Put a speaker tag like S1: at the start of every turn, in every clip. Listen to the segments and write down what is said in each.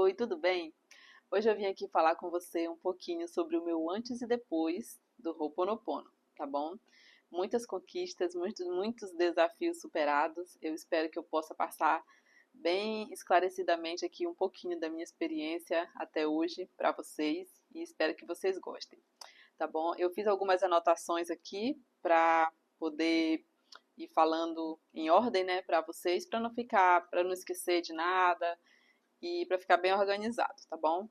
S1: Oi, tudo bem? Hoje eu vim aqui falar com você um pouquinho sobre o meu antes e depois do Ho'oponopono, tá bom? Muitas conquistas, muitos desafios superados. Eu espero que eu possa passar bem esclarecidamente aqui um pouquinho da minha experiência até hoje para vocês e espero que vocês gostem, tá bom? Eu fiz algumas anotações aqui para poder ir falando em ordem, né, para vocês, para não esquecer de nada e para ficar bem organizado, tá bom?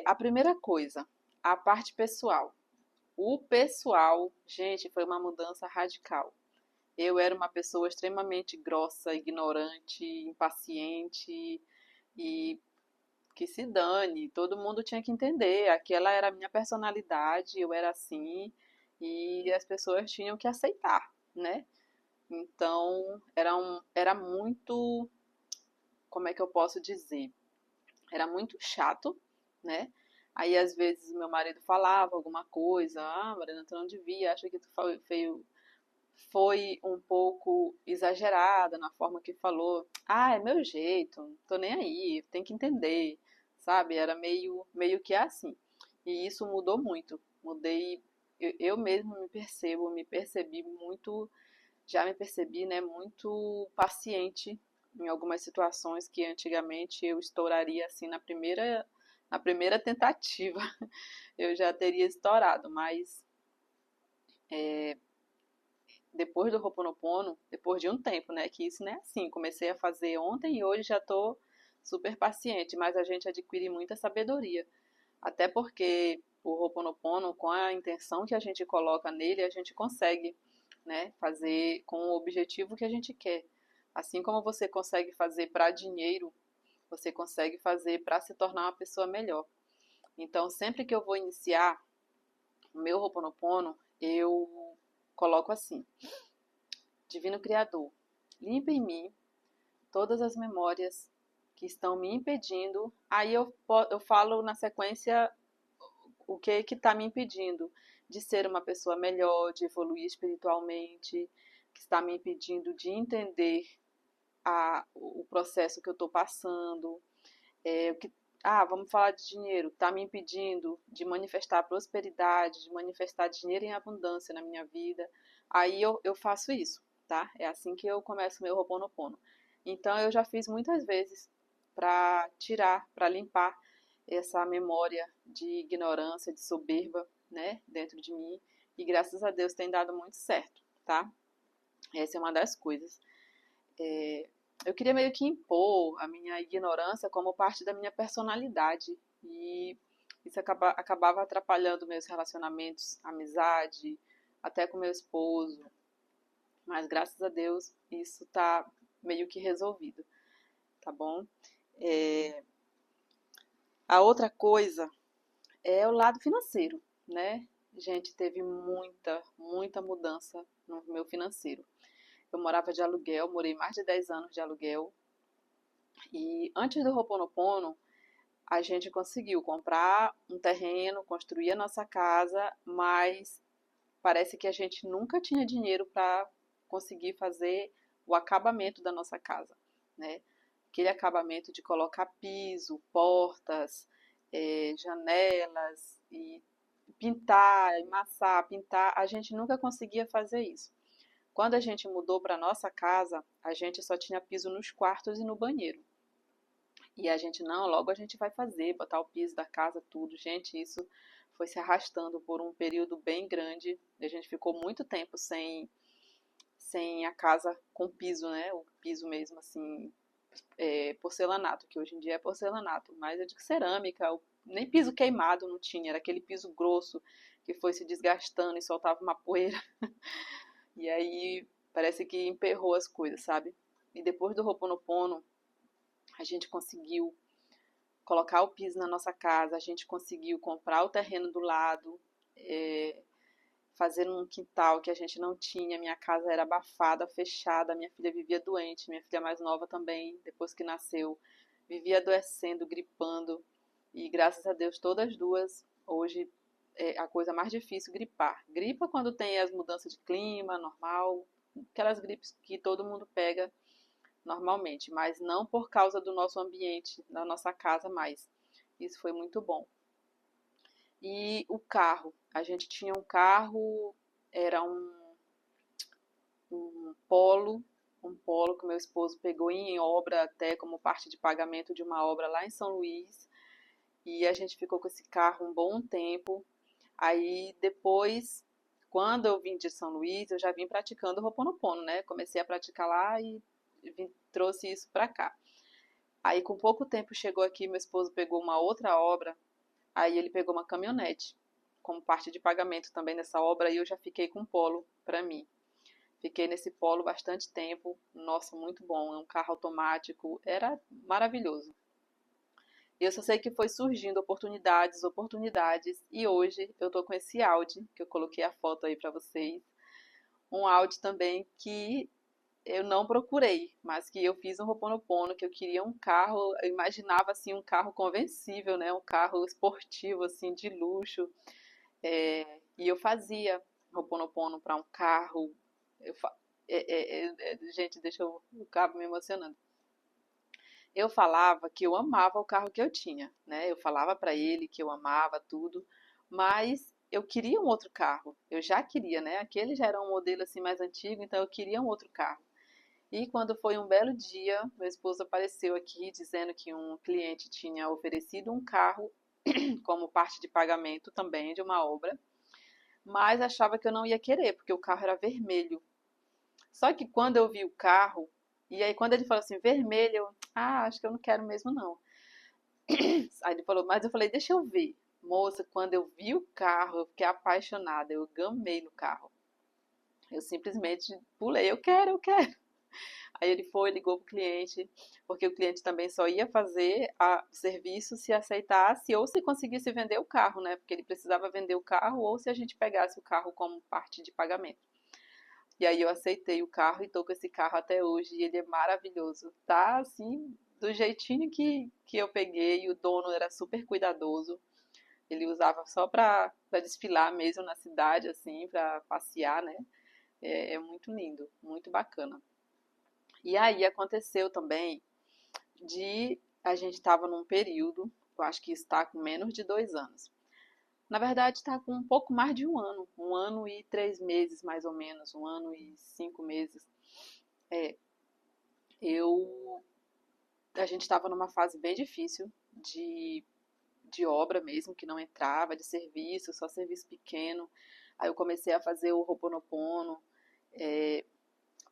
S1: A primeira coisa, a parte pessoal. O pessoal, gente, foi uma mudança radical. Eu era uma pessoa extremamente grossa, ignorante, impaciente e que se dane, todo mundo tinha que entender. Aquela era a minha personalidade, eu era assim e as pessoas tinham que aceitar, né? Então, era muito, como é que eu posso dizer? Era muito chato, né? Aí às vezes meu marido falava alguma coisa, Mariana, tu não devia, acho que tu foi um pouco exagerada na forma que falou. Ah, é meu jeito, não tô nem aí, tem que entender, sabe? Era meio que assim. E isso mudou muito. Mudei, eu mesmo me percebi muito, já me percebi, né, muito paciente em algumas situações que antigamente eu estouraria assim na primeira tentativa. Eu já teria estourado, mas depois do Ho'oponopono, depois de um tempo, né, que isso não é assim, comecei a fazer ontem e hoje já tô super paciente, mas a gente adquire muita sabedoria, até porque o Ho'oponopono, com a intenção que a gente coloca nele, a gente consegue, né, fazer com o objetivo que a gente quer. Assim como você consegue fazer para dinheiro, você consegue fazer para se tornar uma pessoa melhor. Então, sempre que eu vou iniciar o meu Ho'oponopono, eu coloco assim: Divino Criador, limpa em mim todas as memórias que estão me impedindo. Aí eu falo na sequência o que está me impedindo de ser uma pessoa melhor, de evoluir espiritualmente, que está me impedindo de entender o processo que eu estou passando. Vamos falar de dinheiro, está me impedindo de manifestar prosperidade, de manifestar dinheiro em abundância na minha vida. Aí eu faço isso, tá? É assim que eu começo meu Ho'oponopono. Então eu já fiz muitas vezes para tirar, para limpar essa memória de ignorância, de soberba, né, dentro de mim. E graças a Deus tem dado muito certo, tá? Essa é uma das coisas. Eu queria meio que impor a minha ignorância como parte da minha personalidade. E isso acabava atrapalhando meus relacionamentos, amizade, até com meu esposo. Mas graças a Deus isso tá meio que resolvido, tá bom? É, a outra coisa é o lado financeiro, né? Gente, teve muita mudança no meu financeiro. Eu morava de aluguel, morei mais de 10 anos de aluguel. E antes do Ho'oponopono, a gente conseguiu comprar um terreno, construir a nossa casa, mas parece que a gente nunca tinha dinheiro para conseguir fazer o acabamento da nossa casa, né? Aquele acabamento de colocar piso, portas, janelas e pintar, emassar, pintar, a gente nunca conseguia fazer isso. Quando a gente mudou para nossa casa, a gente só tinha piso nos quartos e no banheiro. E a gente, não, logo a gente vai fazer, botar o piso da casa, tudo. Gente, isso foi se arrastando por um período bem grande. A gente ficou muito tempo sem a casa com piso, né? O piso mesmo, assim, porcelanato, que hoje em dia é porcelanato, mas é de cerâmica, nem piso queimado não tinha, era aquele piso grosso que foi se desgastando e soltava uma poeira. E aí parece que emperrou as coisas, sabe? E depois do Ho'oponopono, a gente conseguiu colocar o piso na nossa casa, a gente conseguiu comprar o terreno do lado, é, fazer um quintal que a gente não tinha. Minha casa era abafada, fechada, minha filha vivia doente, minha filha mais nova também, depois que nasceu, vivia adoecendo, gripando. E graças a Deus, todas duas, hoje é a coisa mais difícil gripar. Gripa quando tem as mudanças de clima, normal, aquelas gripes que todo mundo pega normalmente, mas não por causa do nosso ambiente, da nossa casa mais. Isso foi muito bom. E o carro, a gente tinha um carro, era um Polo, um Polo que meu esposo pegou em obra até como parte de pagamento de uma obra lá em São Luís. E a gente ficou com esse carro um bom tempo. Aí depois, quando eu vim de São Luís, eu já vim praticando o Ho'oponopono, né? Comecei a praticar lá e trouxe isso pra cá. Aí com pouco tempo chegou aqui, meu esposo pegou uma outra obra, aí ele pegou uma caminhonete como parte de pagamento também nessa obra e eu já fiquei com um Polo pra mim. Fiquei nesse Polo bastante tempo, nossa, muito bom, é um carro automático, era maravilhoso. E eu só sei que foi surgindo oportunidades, oportunidades, e hoje eu tô com esse Audi, que eu coloquei a foto aí pra vocês. Um Audi também que eu não procurei, mas que eu fiz um Ho'oponopono, que eu queria um carro, eu imaginava assim um carro convencível, né? Um carro esportivo assim de luxo. E eu fazia Ho'oponopono para um carro. Eu fa... gente, deixa eu o cabo me emocionando. Eu falava que eu amava o carro que eu tinha, né? Eu falava para ele que eu amava tudo, mas eu queria um outro carro. Eu já queria, né? Aquele já era um modelo assim mais antigo, então eu queria um outro carro. E quando foi um belo dia, meu esposo apareceu aqui dizendo que um cliente tinha oferecido um carro como parte de pagamento também de uma obra, mas achava que eu não ia querer, porque o carro era vermelho. Só que quando eu vi o carro, e aí quando ele falou assim, vermelho, acho que eu não quero mesmo não. Aí ele falou, mas eu falei, deixa eu ver. Moça, quando eu vi o carro, eu fiquei apaixonada, eu gamei no carro. Eu simplesmente pulei, eu quero, eu quero. Aí ele foi, ligou pro cliente, porque o cliente também só ia fazer o serviço se aceitasse ou se conseguisse vender o carro, né? Porque ele precisava vender o carro ou se a gente pegasse o carro como parte de pagamento. E aí eu aceitei o carro e tô com esse carro até hoje e ele é maravilhoso. Tá assim, do jeitinho que eu peguei, o dono era super cuidadoso. Ele usava só para desfilar mesmo na cidade, assim, para passear, né? É muito lindo, muito bacana. E aí aconteceu também de a gente estava num período, eu acho que está com menos de 2 anos. Na verdade, está com um pouco mais de um ano e 3 meses mais ou menos, um ano e 5 meses. É, eu, a gente estava numa fase bem difícil de obra mesmo, que não entrava, de serviço, só serviço pequeno. Aí eu comecei a fazer o Ho'oponopono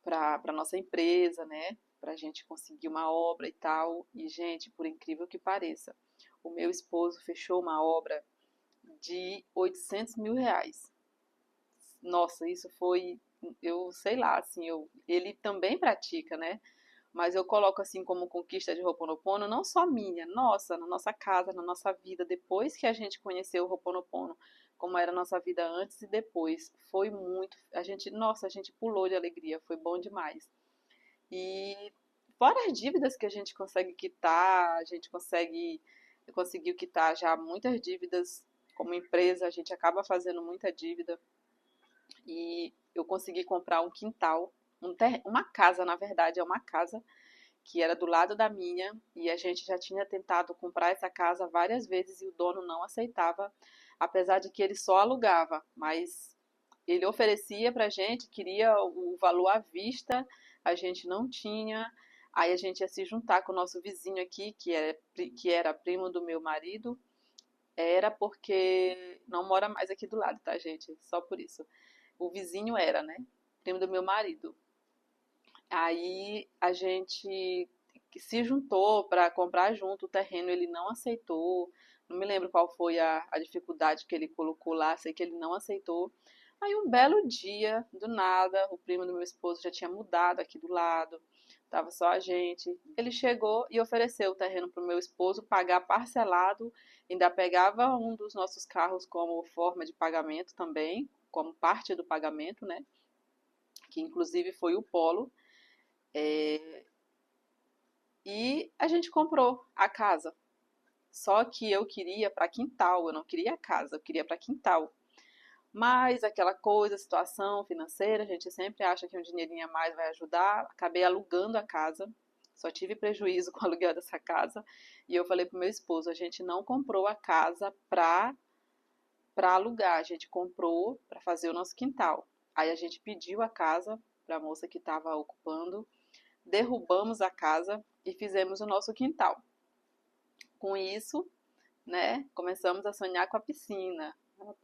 S1: para nossa empresa, né? Para a gente conseguir uma obra e tal. E, gente, por incrível que pareça, o meu esposo fechou uma obra de 800 mil reais. Nossa, isso foi, eu sei lá, assim, ele também pratica, né? Mas eu coloco assim como conquista de Ho'oponopono, não só minha, nossa, na nossa casa, na nossa vida, depois que a gente conheceu o Ho'oponopono, como era a nossa vida antes e depois. Foi muito, nossa, a gente pulou de alegria, foi bom demais. E fora as dívidas que a gente consegue quitar, a gente conseguiu quitar já muitas dívidas como empresa, a gente acaba fazendo muita dívida e eu consegui comprar um quintal, uma casa, na verdade, é uma casa que era do lado da minha e a gente já tinha tentado comprar essa casa várias vezes e o dono não aceitava, apesar de que ele só alugava, mas ele oferecia pra gente, queria o valor à vista, a gente não tinha. Aí a gente ia se juntar com o nosso vizinho aqui, que era primo do meu marido. Era porque não mora mais aqui do lado, tá, gente? Só por isso. O vizinho era, né? Primo do meu marido. Aí a gente se juntou para comprar junto o terreno, ele não aceitou. Não me lembro qual foi a dificuldade que ele colocou lá, sei que ele não aceitou. Aí um belo dia, do nada, o primo do meu esposo já tinha mudado aqui do lado, tava só a gente. Ele chegou e ofereceu o terreno para o meu esposo pagar parcelado, ainda pegava um dos nossos carros como forma de pagamento também, como parte do pagamento, né? Que inclusive foi o Polo. E a gente comprou a casa. Só que eu queria para quintal, eu não queria a casa, eu queria para quintal. Mas aquela coisa, situação financeira, a gente sempre acha que um dinheirinho a mais vai ajudar. Acabei alugando a casa. só tive prejuízo com o aluguel dessa casa. E eu falei pro meu esposo, a gente não comprou a casa para alugar, a gente comprou para fazer o nosso quintal. Aí a gente pediu a casa para a moça que estava ocupando, derrubamos a casa e fizemos o nosso quintal. Com isso, né, começamos a sonhar com a piscina,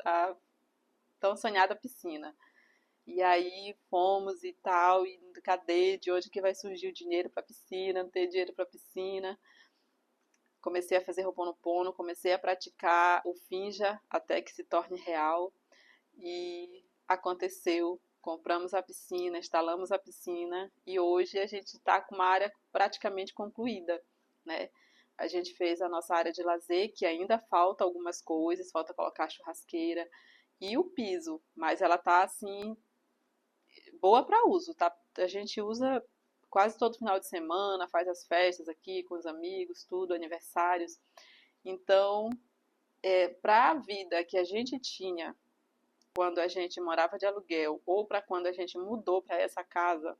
S1: a tão sonhada piscina. E aí fomos e tal, e cadê? De onde que vai surgir o dinheiro para piscina? Não ter dinheiro para piscina. Comecei a fazer Ho'oponopono, comecei a praticar o Finja até que se torne real. E aconteceu. Compramos a piscina, instalamos a piscina e hoje a gente está com uma área praticamente concluída, né? A gente fez a nossa área de lazer, que ainda falta algumas coisas, falta colocar a churrasqueira e o piso, mas ela tá assim boa para uso, tá? A gente usa quase todo final de semana, faz as festas aqui com os amigos, tudo, aniversários. Então, para a vida que a gente tinha quando a gente morava de aluguel ou para quando a gente mudou para essa casa,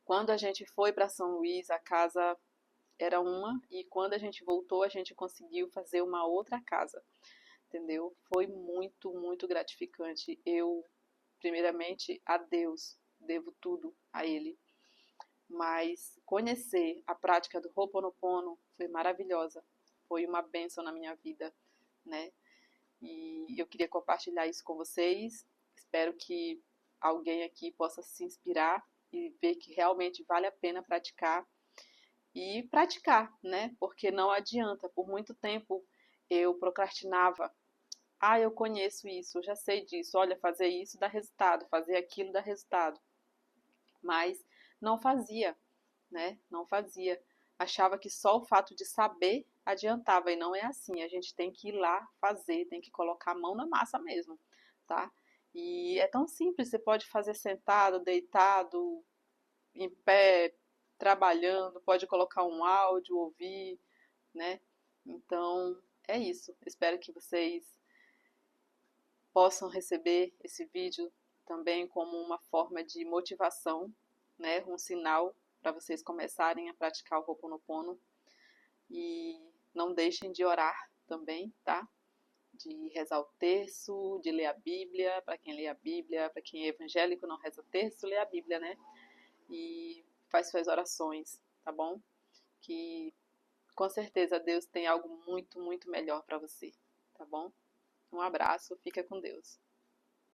S1: quando a gente foi para São Luís, a casa era uma e quando a gente voltou, a gente conseguiu fazer uma outra casa, entendeu? Foi muito, muito gratificante. Eu, primeiramente, a Deus, devo tudo a Ele. Mas conhecer a prática do Ho'oponopono foi maravilhosa. Foi uma bênção na minha vida, né? E eu queria compartilhar isso com vocês. Espero que alguém aqui possa se inspirar e ver que realmente vale a pena praticar, né? Porque não adianta. Por muito tempo eu procrastinava. Ah, eu conheço isso, eu já sei disso. Olha, fazer isso dá resultado, fazer aquilo dá resultado. Mas não fazia, né? Não fazia. Achava que só o fato de saber adiantava e não é assim. A gente tem que ir lá fazer, tem que colocar a mão na massa mesmo, tá? E é tão simples, você pode fazer sentado, deitado, em pé, trabalhando, pode colocar um áudio, ouvir, né? Então, é isso. Espero que vocês possam receber esse vídeo também como uma forma de motivação, né? Um sinal para vocês começarem a praticar o Ho'oponopono. E não deixem de orar também, tá? De rezar o terço, de ler a Bíblia, para quem lê a Bíblia, para quem é evangélico não reza o terço, lê a Bíblia, né? E faz suas orações, tá bom? Que com certeza Deus tem algo muito, muito melhor para você, tá bom? Um abraço, fica com Deus.